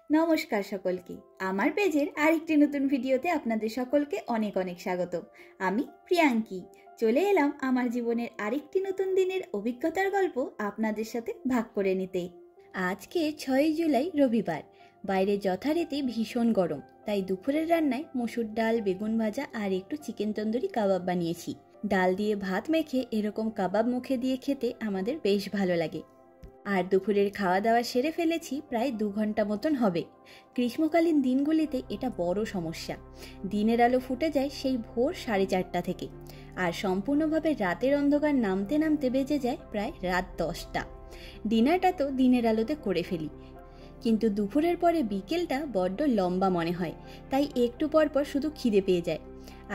নমস্কার সকলকে, আমার পেজের আরেকটি নতুন ভিডিওতে আপনাদের সকলকে অনেক অনেক স্বাগত। আমি প্রিয়াঙ্কি চলে এলাম আমার জীবনের আরেকটি নতুন দিনের অভিজ্ঞতার গল্প আপনাদের সাথে ভাগ করে নিতে। আজকে 6 জুলাই রবিবার। বাইরে যথারীতি ভীষণ গরম, তাই দুপুরের রান্নায় মসুর ডাল, বেগুন ভাজা আর একটু চিকেন তন্দুরি কাবাব বানিয়েছি। ডাল দিয়ে ভাত মেখে এরকম কাবাব মুখে দিয়ে খেতে আমাদের বেশ ভালো লাগে। আর দুপুরের খাওয়া দাওয়া সেরে ফেলেছি প্রায় 2 ঘন্টা মতন হবে। গ্রীষ্মকালীন দিনগুলিতে এটা বড় সমস্যা। দিনের আলো ফুটে যায় সেই ভোর 4:30 থেকে, আর সম্পূর্ণভাবে রাতের অন্ধকার নামতে নামতে বেজে যায় প্রায় রাত 10টা। ডিনারটা তো দিনের আলোতে করে ফেলি, কিন্তু দুপুরের পরে বিকেলটা বড্ড লম্বা মনে হয়, তাই একটু পর পর শুধু খিদে পেয়ে যায়।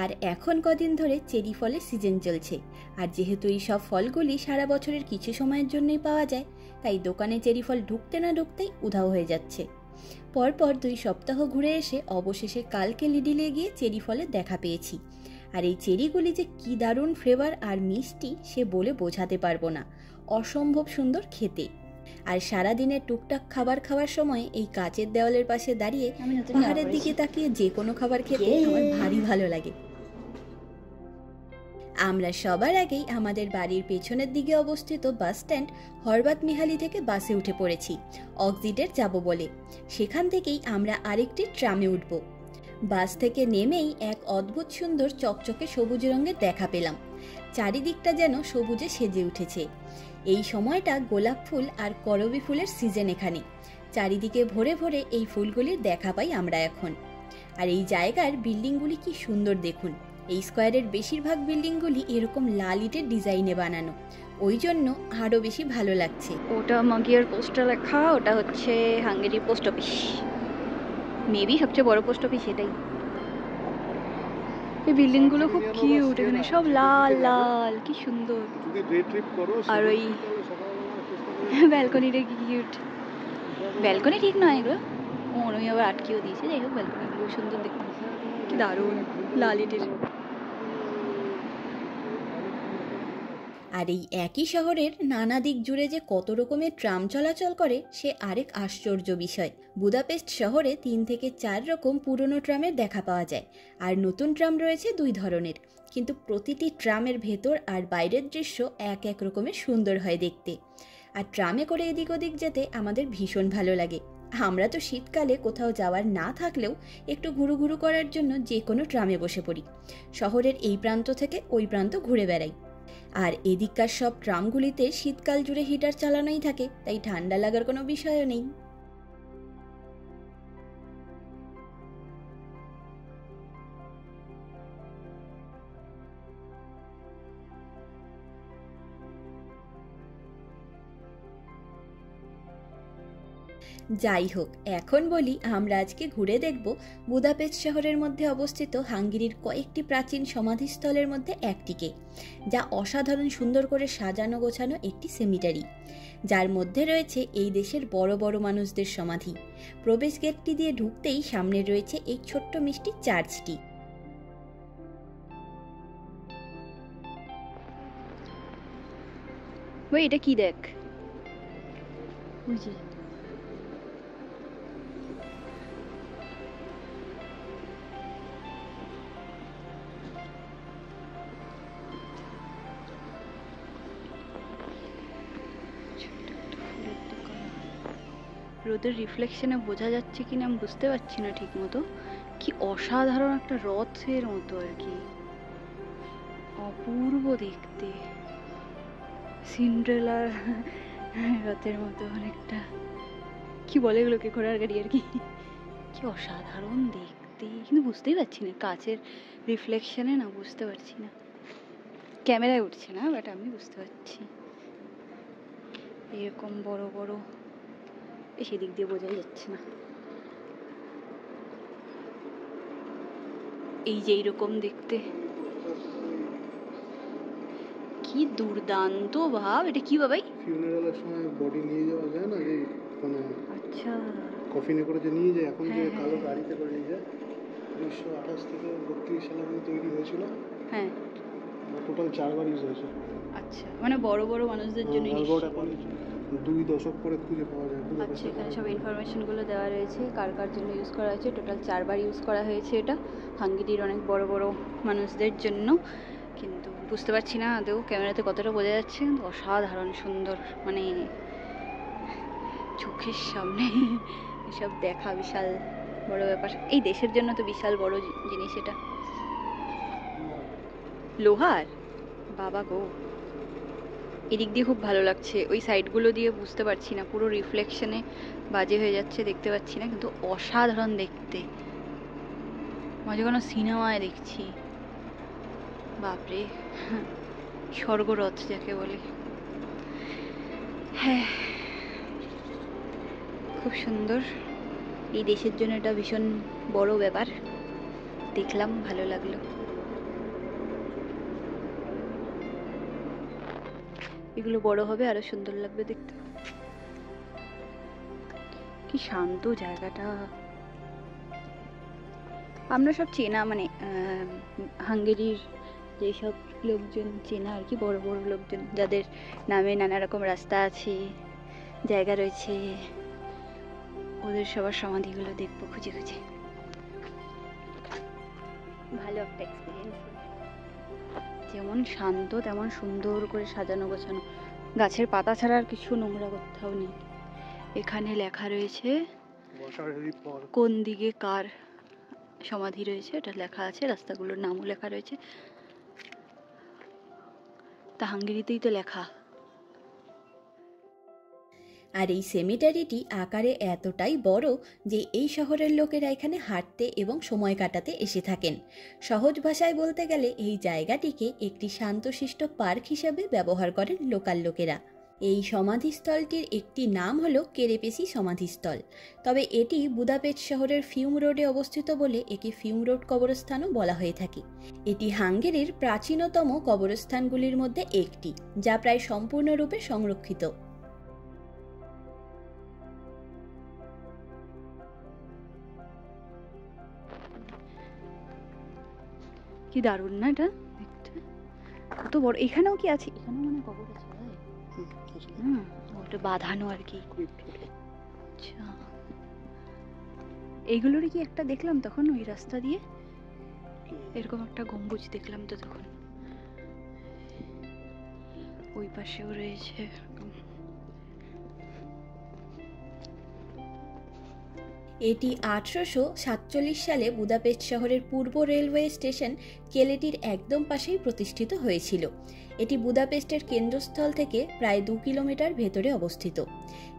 আর এখন কদিন ধরে চেরি ফলের সিজন চলছে, আর যেহেতু এই সব ফলগুলি সারা বছরের কিছু সময়ের জন্যই পাওয়া যায়, তাই দোকানে চেরি ফল ঢুকতে না ঢুকতেই উধাও হয়ে যাচ্ছে। পরপর 2 সপ্তাহ ঘুরে এসে অবশেষে কালকে লিডিলে গিয়ে চেরি ফলের দেখা পেয়েছি। আর এই চেরিগুলি যে কি দারুণ ফ্লেভার আর মিষ্টি সে বলে বোঝাতে পারবো না। অসম্ভব সুন্দর খেতে। আর সারাদিনের টুকটাক খাবার খাওয়ার সময় এই কাচের দেওয়ালের পাশে দাঁড়িয়ে পাহাড়ের দিকে তাকিয়ে যে কোনো খাবার খেতে আমার ভারী ভালো লাগে। আমরা সবার আগেই আমাদের বাড়ির পেছনের দিকে অবস্থিত বাস স্ট্যান্ড হরবাত মিহালি থেকে বাসে উঠে পড়েছি অক্সিডের যাব বলে। সেখান থেকেই আমরা আরেকটি ট্রামে উঠব। বাস থেকে নেমেই এক অদ্ভুত সুন্দর চকচকে সবুজ রঙের দেখা পেলাম। চারিদিকটা যেন সবুজে সেজে উঠেছে। এই সময়টা গোলাপ ফুল আর করবী ফুলের সিজন এখানে। চারিদিকে ভরে ভরে এই ফুলগুলির দেখা পাই আমরা এখন। আর এই জায়গার বিল্ডিংগুলি কি সুন্দর দেখুন। এই স্কোয়ারের বেশিরভাগ বিল্ডিংগুলি এরকম লাল ইটের ডিজাইনে বানানো, ওই জন্য আরও বেশি ভালো লাগছে। ওটা মাগিয়ার পোস্টটা লেখা, ওটা হচ্ছে হাঙ্গেরি পোস্ট অফিস। মেবি সবচেয়ে বড় পোস্ট অফিস এটাই। এই বিল্ডিংগুলো খুব কিউট, এখানে সব লাল লাল, কি সুন্দর। আর ওই ব্যালকনিটা কি কিউট। ব্যালকনি ঠিক নয় এগুলো, ওই আবার আটকেও দিয়েছে। যাই হোক, ব্যালকনিগুলো সুন্দর দেখতে, কি দারুণ লাল ইটের। আর এই একই শহরের নানা দিক জুড়ে যে কত রকমের ট্রাম চলাচল করে সে আরেক আশ্চর্য বিষয়। বুদাপেস্ট শহরে 3 থেকে 4 রকম পুরনো ট্রামের দেখা পাওয়া যায়, আর নতুন ট্রাম রয়েছে 2 ধরনের। কিন্তু প্রতিটি ট্রামের ভেতর আর বাইরের দৃশ্য এক এক রকমের সুন্দর হয় দেখতে। আর ট্রামে করে এদিক ওদিক যেতে আমাদের ভীষণ ভালো লাগে। আমরা তো শীতকালে কোথাও যাওয়ার না থাকলেও একটু ঘুরু ঘুরু করার জন্য যে কোনো ট্রামে বসে পড়ি। শহরের এই প্রান্ত থেকে ওই প্রান্ত ঘুরে বেড়াই। আর এদিককার সব ট্রামগুলিতে শীতকাল জুড়ে হিটার চালানোই থাকে, তাই ঠান্ডা লাগার কোনো বিষয়ও নেই। যাই হোক, এখন বলি আমরা আজকে ঘুরে দেখব বুদাপেস্ট শহরের মধ্যে অবস্থিত হাঙ্গেরির কয়েকটি প্রাচীন সমাধিস্থলের মধ্যে একটিকে, যা অসাধারণ সুন্দর করে সাজানো গোছানো একটি সেমিটারি, যার মধ্যে রয়েছে এই দেশের বড় বড় মানুষদের সমাধি। প্রবেশ গেটটি দিয়ে ঢুকতেই সামনে রয়েছে এই ছোট্ট মিষ্টি চার্চটি। ওই এটা কি দেখ, বুঝি রোদের রিফ্লেকশনে বোঝা যাচ্ছে কিনা আমি বুঝতে পারছি না ঠিক মতো। কি অসাধারণ একটা রথের মতো আর কি, অপূর্ব দেখতে। সিন্ড্রেলার রথের মতো অনেকটা, কি বলে এগুলোকে, ঘোড়ার গাড়ি আর কি। কি অসাধারণ দেখতে, কিন্তু বুঝতেই পারছি না, কাচের রিফ্লেকশনে না বুঝতে পারছি না, ক্যামেরায় উঠছে না, বাট আমি বুঝতে পারছি। এরকম বড় বড়, সেদিক দিয়ে বোঝাই যাচ্ছে না। এই যে এইরকম দেখতে, কি দুর্দান্ত ভাব। এটা কি বাবাই? ফিউনারালের সময় বডি নিয়ে যাওয়া যায় না, যে মানে আচ্ছা কফিনে করে যে নিয়ে যায়, এখন যে কালো গাড়িতে করে নিয়ে যায়। 1928 থেকে 32 সালে তৈরি হয়েছিল। হ্যাঁ, টোটাল 4 বার ইউজ হয়েছে। আচ্ছা, মানে বড় বড় মানুষদের জন্য। 2 দশক পরে খুঁজে পাওয়া যায়। আচ্ছা, এখানে সব ইনফরমেশনগুলো দেওয়া রয়েছে, কার কার জন্য ইউজ করা হয়েছে। টোটাল 4 বার ইউজ করা হয়েছে এটা, হাঙ্গেরির অনেক বড় বড় মানুষদের জন্য। কিন্তু বুঝতে পারছি না আদৌ ক্যামেরাতে কতটা বোঝা যাচ্ছে, কিন্তু অসাধারণ সুন্দর, মানে চোখের সামনে এসব দেখা বিশাল বড় ব্যাপার। এই দেশের জন্য তো বিশাল বড় জিনিস এটা। লোহার, বাবা গো। এদিক দিয়ে খুব ভালো লাগছে, ওই সাইডগুলো দিয়ে বুঝতে পারছি না, পুরো রিফ্লেকশনে বাজে হয়ে যাচ্ছে, দেখতে পাচ্ছি না, কিন্তু অসাধারণ দেখতে, মজা কোনো সিনেমায় দেখছি। বাপরে, স্বর্গরথ যাকে বলে। হ্যাঁ, খুব সুন্দর। এই দেশের জন্য এটা ভীষণ বড় ব্যাপার, দেখলাম ভালো লাগলো। এগুলো বড় হবে আরো সুন্দর লাগবে দেখতে। কি শান্ত জায়গাটা। আমরা সব চেনা, মানে হাঙ্গেরির যেসব লোকজন চেনা আর কি, বড় বড় লোকজন যাদের নামে নানা রকম রাস্তা আছে, জায়গা রয়েছে, ওদের সবার সমাধিগুলো দেখবো খুঁজে খুঁজে। ভালো একটা এক্সপিরিয়েন্স। যেমন শান্ত তেমন সুন্দর করে সাজানো গোছানো, গাছের পাতা ছাড়া আর কিছু নোংরা কোথাও নেই। এখানে লেখা রয়েছে কোন দিকে কার সমাধি রয়েছে, এটা লেখা আছে, রাস্তাগুলোর নামও লেখা রয়েছে। তা হাঙ্গেরিতেই তো লেখা। আর এই সেমিটারিটি আকারে এতটাই বড় যে এই শহরের লোকেরা এখানে হাঁটতে এবং সময় কাটাতে এসে থাকেন। সহজ ভাষায় বলতে গেলে এই জায়গাটিকে একটি শান্তশিষ্ট পার্ক হিসাবে ব্যবহার করেন লোকাল লোকেরা। এই সমাধিস্থলটির একটি নাম হলো কেরেপেসি সমাধিস্থল, তবে এটি বুদাপেস্ট শহরের ফিউম রোডে অবস্থিত বলে একে ফিউম রোড কবরস্থানও বলা হয়ে থাকে। এটি হাঙ্গেরির প্রাচীনতম কবরস্থানগুলির মধ্যে একটি, যা প্রায় সম্পূর্ণরূপে সংরক্ষিত। কি দারুণ না এটা দেখতে, কত বড়। এখানেও কি আছে? এখানেও মানে কবর আছে। ওটা বাঁধানো আর কি। আচ্ছা, এইগুলোরই কি একটা দেখলাম তখন ওই রাস্তা দিয়ে, এরকম একটা গম্বুজ দেখলাম তো তখন। ওই পাশেও রয়েছে। এটি 1847 সালে বুদাপেস্ট শহরের পূর্ব রেলওয়ে স্টেশন কেলেটির একদম পাশেই প্রতিষ্ঠিত হয়েছিল। এটি বুদাপেস্টের কেন্দ্রস্থল থেকে প্রায় 2 কিলোমিটার ভেতরে অবস্থিত।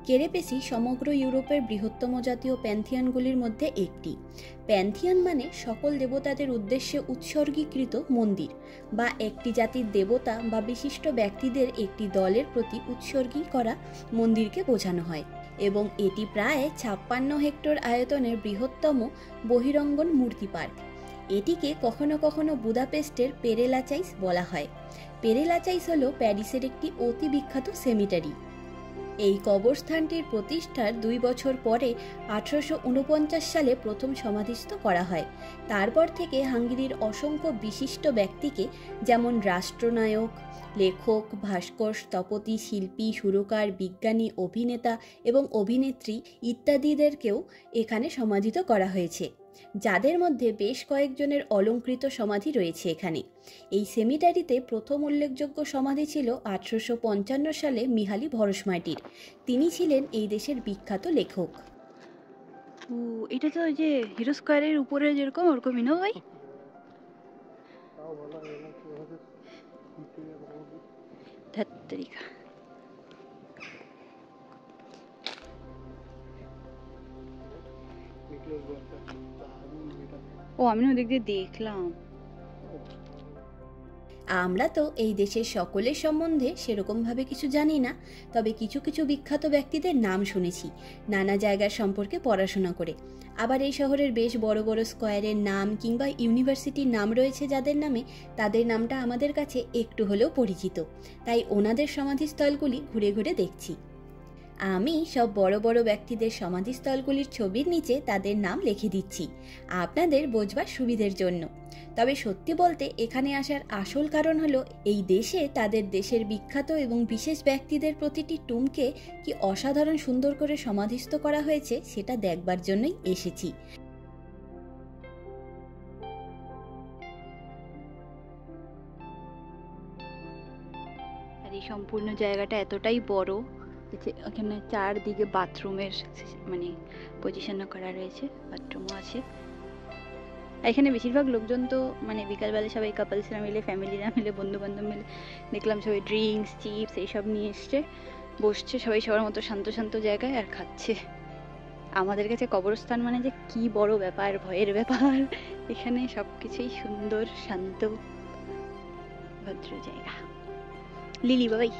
কেরেপেসি সমগ্র ইউরোপের বৃহত্তম জাতীয় প্যান্থিয়নগুলির মধ্যে একটি। প্যান্থিয়ন মানে সকল দেবতাদের উদ্দেশ্যে উৎসর্গীকৃত মন্দির, বা একটি জাতির দেবতা বা বিশিষ্ট ব্যক্তিদের একটি দলের প্রতি উৎসর্গী করা মন্দিরকে বোঝানো হয়, এবং এটি প্রায় 56 হেক্টর আয়তনের বৃহত্তম বহিরঙ্গন মূর্তি পার্ক। এটিকে কখনো কখনো বুদাপেস্টের পেরেলাচাইস বলা হয়। পেরেলাচাইস হল প্যারিসের একটি অতি বিখ্যাত সেমিটারি। এই কবরস্থানটির প্রতিষ্ঠার 2 বছর পরে 1849 সালে প্রথম সমাধিস্থ করা হয়। তারপর থেকে হাঙ্গেরির অসংখ্য বিশিষ্ট ব্যক্তিকে, যেমন রাষ্ট্রনায়ক, লেখক, ভাস্কর, স্থপতি, শিল্পী, সুরকার, বিজ্ঞানী, অভিনেতা এবং অভিনেত্রী ইত্যাদিদেরকেও এখানে সমাধিত করা হয়েছে, যাদের মধ্যে বেশ কয়েকজনের অলঙ্কৃত সমাধি রয়েছে এখানে। এই সেমিটারিতে প্রথম উল্লেখযোগ্য সমাধি ছিল 1855 সালে মিহালি ভরসমাইটির। তিনি ছিলেন এই দেশের বিখ্যাত লেখক। ও, এটা তো ওই যে হিরো স্কয়ারের উপরে যেরকম ওরকমই না ভাই? ধাত্রিকা। ও, আমি না ওদিক দিয়ে দেখলাম। আমরা তো এই দেশের সকলের সম্বন্ধে সেরকমভাবে কিছু জানি না, তবে কিছু কিছু বিখ্যাত ব্যক্তিদের নাম শুনেছি নানা জায়গার সম্পর্কে পড়াশোনা করে। আবার এই শহরের বেশ বড় বড় স্কয়ারের নাম কিংবা ইউনিভার্সিটির নাম রয়েছে যাদের নামে, তাদের নামটা আমাদের কাছে একটু হলেও পরিচিত, তাই ওনাদের সমাধিস্থলগুলি ঘুরে ঘুরে দেখছি। আমি সব বড় বড় ব্যক্তিদের সমাধিস্থলগুলির ছবির নিচে তাদের নাম লিখে দিচ্ছি আপনাদের বোঝবার সুবিধের জন্য। তবে সত্যি বলতে এখানে আসার আসল কারণ হলো এই দেশে তাদের দেশের বিখ্যাত এবং বিশেষ ব্যক্তিদের প্রতিটি টুমকে কি অসাধারণ সুন্দর করে সমাধিস্থ করা হয়েছে সেটা দেখবার জন্যই এসেছি। আর এই সম্পূর্ণ জায়গাটা এতটাই বড়, এখানে চারদিকে বাথরুমের মানে পজিশনও করা রয়েছে, বাথরুমও আছে। এখানে বেশিরভাগ লোকজন তো মানে বিকালবেলা সবাই কাপলসরা মিলে, ফ্যামিলিরা মিলে, বন্ধু বান্ধব মিলে দেখলাম সবাই ড্রিঙ্কস, চিপস এইসব নিয়ে এসছে, বসছে সবাই সবার মতো শান্ত শান্ত জায়গায় আর খাচ্ছে। আমাদের কাছে কবরস্থান মানে যে কি বড় ব্যাপার, ভয়ের ব্যাপার, এখানে সবকিছুই সুন্দর, শান্ত, ভদ্র জায়গা। লিলি বাবাই।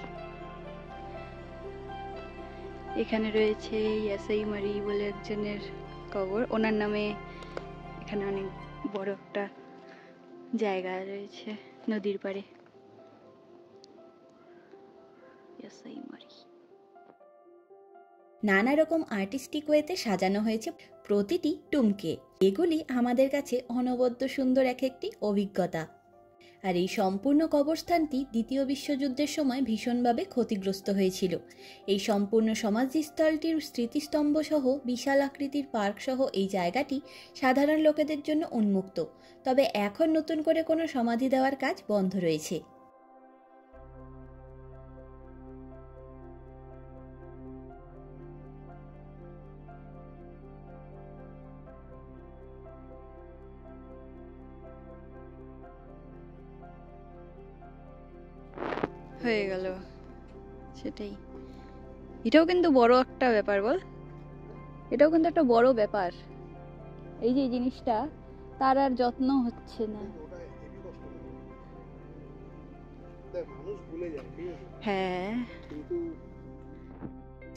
এখানে রয়েছে ইয়াসাই মারি বলে একজনের কবর, ওনার নামে এখানে অনেক বড় একটা জায়গা রয়েছে নদীর পাড়ে। ইয়াসাই মারি। নানা রকম আর্টিস্টিক ওয়েতে সাজানো হয়েছে প্রতিটি টুমকে। এগুলি আমাদের কাছে অনবদ্য সুন্দর এক একটি অভিজ্ঞতা। আর এই সম্পূর্ণ কবরস্থানটি দ্বিতীয় বিশ্বযুদ্ধের সময় ভীষণভাবে ক্ষতিগ্রস্ত হয়েছিল। এই সম্পূর্ণ সমাধিস্থলটির স্মৃতিস্তম্ভ সহ বিশাল আকৃতির পার্ক সহ এই জায়গাটি সাধারণ লোকেদের জন্য উন্মুক্ত। তবে এখন নতুন করে কোনো সমাধি দেওয়ার কাজ বন্ধ রয়েছে। হয়ে গেল, সেটাই। এটাও কিন্তু বড় একটা ব্যাপার, বল, এটাও কিন্তু একটা বড় ব্যাপার। এই যে জিনিসটা তার আর যত্ন হচ্ছে না। হ্যাঁ,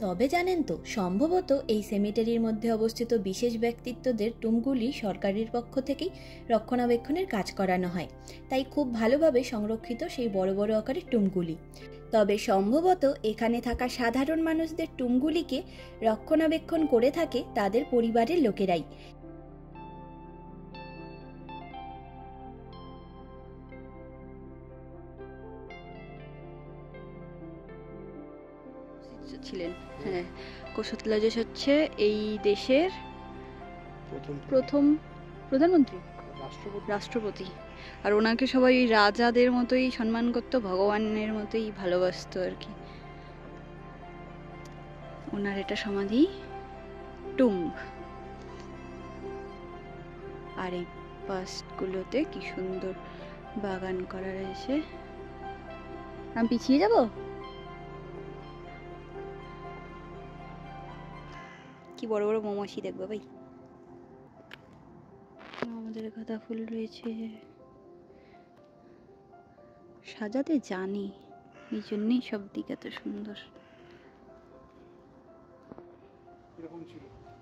তবে জানেন তো, সম্ভবত এই সেমিটারির মধ্যে অবস্থিত বিশেষ ব্যক্তিত্বদের টুমগুলি সরকারের পক্ষ থেকেই রক্ষণাবেক্ষণের কাজ করানো হয়, তাই খুব ভালোভাবে সংরক্ষিত সেই বড় বড় আকারের টুমগুলি। তবে সম্ভবত এখানে থাকা সাধারণ মানুষদের টুমগুলিকে রক্ষণাবেক্ষণ করে থাকে তাদের পরিবারের লোকেরাই। ছিলেন, হ্যাঁ। কোষাতলাজেস হচ্ছে এই দেশের প্রথম প্রধানমন্ত্রী, রাষ্ট্রপতি। আর ওনাকে সবাই রাজাদের মতোই সম্মান করতো, ভগবানের মতোই ভালোবাসতো আর কি। ওনার এটা সমাধি টুম্ব। আর এই পাশগুলোতে কি সুন্দর বাগান করা রয়েছে। আমি পিছিয়ে যাব? কি বড় বড় মৌমাছি দেখবো ভাই। আমাদের গাঁদা ফুল রয়েছে, সাজাতে জানি, এই জন্যই সব দিক এত সুন্দর।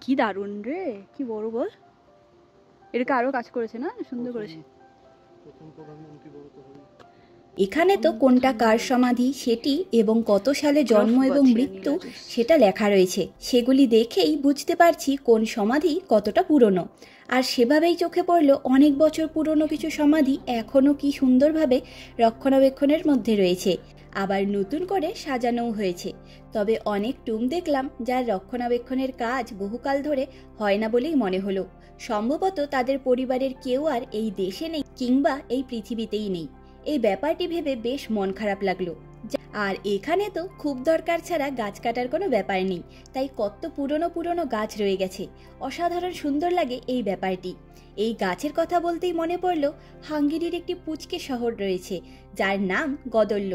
কি দারুণ রে, কি বড় বল। এটাকে আরো কাজ করেছে না, সুন্দর করেছে। এখানে তো কোনটা কার সমাধি সেটি এবং কত সালে জন্ম এবং মৃত্যু সেটা লেখা রয়েছে। সেগুলি দেখেই বুঝতে পারছি কোন সমাধি কতটা পুরনো। আর সেভাবেই চোখে পড়ল অনেক বছর পুরনো কিছু সমাধি এখনও কি সুন্দরভাবে রক্ষণাবেক্ষণের মধ্যে রয়েছে, আবার নতুন করে সাজানোও হয়েছে। তবে অনেক টুম দেখলাম যার রক্ষণাবেক্ষণের কাজ বহুকাল ধরে হয় না বলেই মনে হলো। সম্ভবত তাদের পরিবারের কেউ আর এই দেশে নেই কিংবা এই পৃথিবীতেই নেই। এই ব্যাপারটি ভেবে বেশ মন খারাপ লাগলো। আর এখানে তো খুব দরকার ছাড়া গাছ কাটার কোনো ব্যাপার নেই, তাই কত পুরনো পুরনো গাছ রয়ে গেছে। অসাধারণ সুন্দর লাগে এই ব্যাপারটি। এই গাছের কথা বলতেই মনে পড়ল হাঙ্গেরির একটি পুচকে শহর রয়েছে যার নাম গদল্য।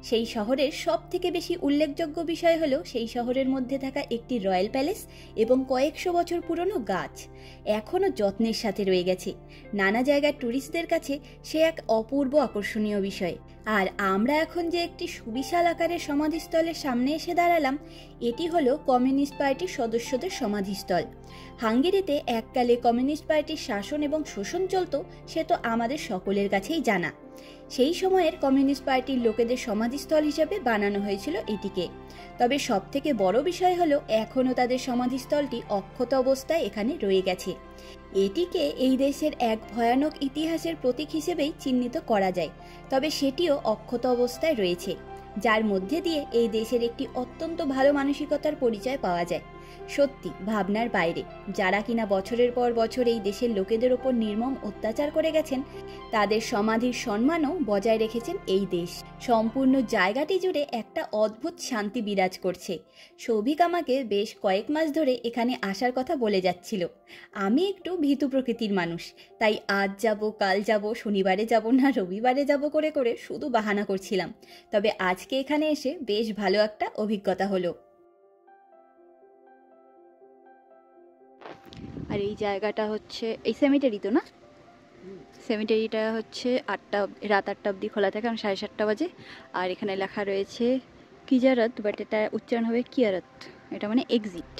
সেই শহরের সব থেকে বেশি উল্লেখযোগ্য বিষয় হলো সেই শহরের মধ্যে থাকা একটি রয়্যাল প্যালেস এবং কয়েকশো বছর পুরনো গাছ এখনও যত্নের সাথে রয়ে গেছে। নানা জায়গার ট্যুরিস্টদের কাছে সে এক অপূর্ব আকর্ষণীয় বিষয়। আর আমরা এখন যে একটি সুবিশাল আকারের সমাধিস্থলের সামনে এসে দাঁড়ালাম, এটি হলো কমিউনিস্ট পার্টির সদস্যদের সমাধিস্থল। হাঙ্গেরিতে এককালে কমিউনিস্ট পার্টির শাসন এবং শোষণ চলত, সে তো আমাদের সকলের কাছেই জানা। সেই সময়ের কমিউনিস্ট পার্টির লোকেদের সমাধিস্থল হিসেবে বানানো হয়েছিল এটিকে। তবে সবথেকে বড় বিষয় হলো এখনও তাদের সমাধিস্থলটি অক্ষত অবস্থায় এখানে রয়ে গেছে। এটিকে এই দেশের এক ভয়ানক ইতিহাসের প্রতীক হিসেবেই চিহ্নিত করা যায়, তবে সেটিও অক্ষত অবস্থায় রয়েছে, যার মধ্যে দিয়ে এই দেশের একটি অত্যন্ত ভালো মানসিকতার পরিচয় পাওয়া যায়। সত্যি ভাবনার বাইরে। যারা কিনা বছরের পর বছর এই দেশের লোকেদের ওপর নির্মম অত্যাচার করে গেছেন, তাদের সমাধির সম্মানও বজায় রেখেছেন এই দেশ। সম্পূর্ণ জায়গাটি জুড়ে একটা অদ্ভুত শান্তি বিরাজ করছে। সৌভিক আমাকে বেশ কয়েক মাস ধরে এখানে আসার কথা বলে যাচ্ছিল। আমি একটু ভীতু প্রকৃতির মানুষ, তাই আজ যাব, কাল যাব, শনিবারে যাব না রবিবারে যাব করে করে শুধু বাহানা করছিলাম। তবে আজকে এখানে এসে বেশ ভালো একটা অভিজ্ঞতা হলো। আর এই জায়গাটা হচ্ছে এই সেমিটারি তো না, সেমিটারিটা হচ্ছে রাত 8টা অবধি খোলা থাকে, কারণ 7:30 বাজে। আর এখানে লেখা রয়েছে কিজারত, বাট এটা উচ্চারণ হবে কিয়ারত, এটা মানে এক্সিট।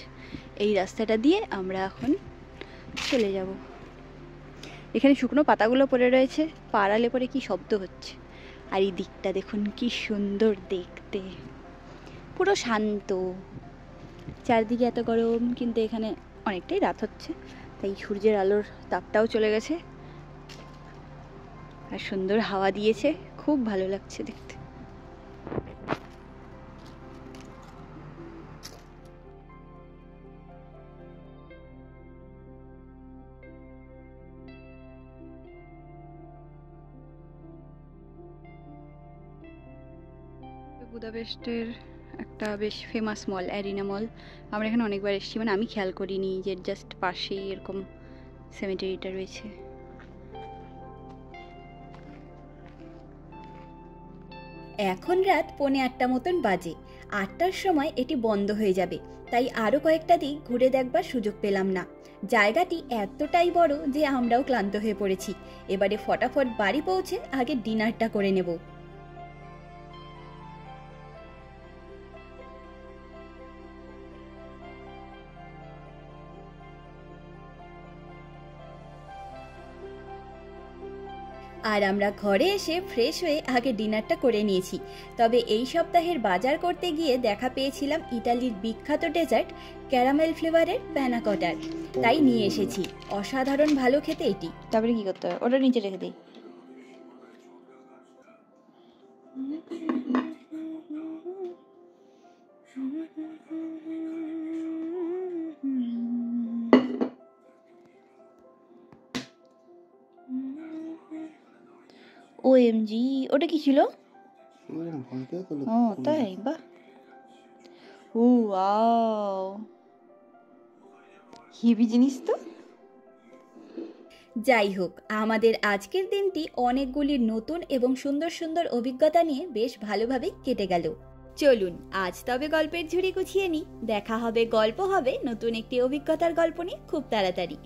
এই রাস্তাটা দিয়ে আমরা এখন চলে যাব। এখানে শুকনো পাতাগুলো পড়ে রয়েছে, পাড়ালে পরে কি শব্দ হচ্ছে। আর এই দিকটা দেখুন কি সুন্দর দেখতে, পুরো শান্ত। চারদিকে এত গরম, কিন্তু এখানে অনেকটাই রাত হচ্ছে, তাই সূর্যের আলোর তাপটাও চলে গেছে আর সুন্দর হাওয়া দিয়েছে, খুব ভালো লাগছে দেখতে। বুদাপেস্টের একটা বেশ ফেমাস মল, অ্যারিনা মল। আমরা এখানে অনেকবার এসেছি, মানে আমি খেয়াল করিনি যে জাস্ট পাশেই এরকম সেমিটারিটা রয়েছে। এখন রাত 7:45 মতন বাজে। 8টার সময় এটি বন্ধ হয়ে যাবে, তাই আরও কয়েকটা দিক ঘুরে দেখবার সুযোগ পেলাম না। জায়গাটি এতটাই বড় যে আমরাও ক্লান্ত হয়ে পড়েছি। এবারে ফটাফট বাড়ি পৌঁছে আগে ডিনারটা করে নেব। আর আমরা ঘরে এসে ফ্রেশ হয়ে আগে ডিনারটা করে নিয়েছি। তবে এই সপ্তাহের বাজার করতে গিয়ে দেখা পেয়েছিলাম ইতালির বিখ্যাত ডেজার্ট ক্যারামেল ফ্লেভারের প্যানাকটার, তাই নিয়ে এসেছি। অসাধারণ ভালো খেতে এটি। তারপরে কি করতে হবে, ওটা নিচে রেখে দিই। OMG, ওটা কি ছিল? ও তাই, বাহ, ও ওয়াও, হেভি জিনিস তো। যাই হোক, আমাদের আজকের দিনটি অনেকগুলি নতুন এবং সুন্দর সুন্দর অভিজ্ঞতা নিয়ে বেশ ভালোভাবেই কেটে গেল। চলুন আজ তবে গল্পের ঝুড়ি গুছিয়ে নিই। দেখা হবে, গল্প হবে নতুন একটি অভিজ্ঞতার গল্প নিয়ে খুব তাড়াতাড়ি।